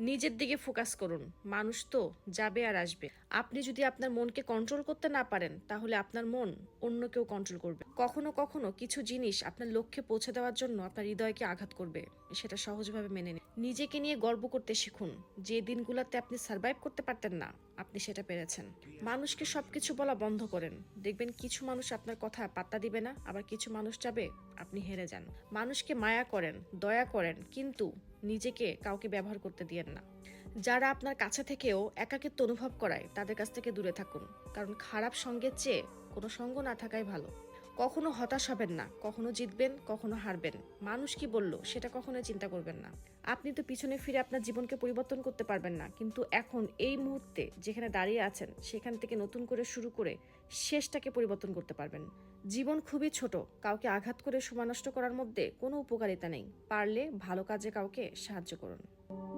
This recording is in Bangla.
নিজের দিকে ফোকাস করুন। মানুষ তো যাবে আর আসবে। আপনি যদি আপনার মনকে কন্ট্রোল করতে না পারেন, তাহলে আপনার মন অন্য কেউ কন্ট্রোল করবে। কখনো কখনো কিছু জিনিস আপনার লক্ষ্যে পৌঁছে দেওয়ার জন্য আপনার হৃদয়কে আঘাত করবে, সেটা সহজভাবে মেনে নিন। নিজেকে নিয়ে গর্ব করতে শিখুন। যে দিনগুলোতে আপনি সার্ভাইভ করতে পারতেন না, আপনি সেটা পেরেছেন। মানুষকে সবকিছু বলা বন্ধ করেন। দেখবেন কিছু মানুষ আপনার কথা পাত্তা দিবে না, আবার কিছু মানুষ চাবে আপনি হেরে যান। মানুষকে মায়া করেন, দয়া করেন, কিন্তু নিজেকে কাউকে ব্যবহার করতে দিয়েন না। যারা আপনার কাছে থেকেও একাকিত্ব অনুভব করায়, তাদের কাছ থেকে দূরে থাকুন। কারণ খারাপ সঙ্গের চেয়ে কোনো সঙ্গ না থাকাই ভালো। কখনো হতাশ হবেন না, কখনো জিতবেন, কখনো হারবেন। মানুষ কি বলল সেটা কখনোই চিন্তা করবেন না। আপনি তো পিছনে ফিরে আপনার জীবনকে পরিবর্তন করতে পারবেন না, কিন্তু এখন এই মুহূর্তে যেখানে দাঁড়িয়ে আছেন, সেখান থেকে নতুন করে শুরু করে শেষটাকে পরিবর্তন করতে পারবেন। জীবন খুবই ছোট। কাউকে আঘাত করে সময় নষ্ট করার মধ্যে কোনো উপকারিতা নেই। পারলে ভালো কাজে কাউকে সাহায্য করুন।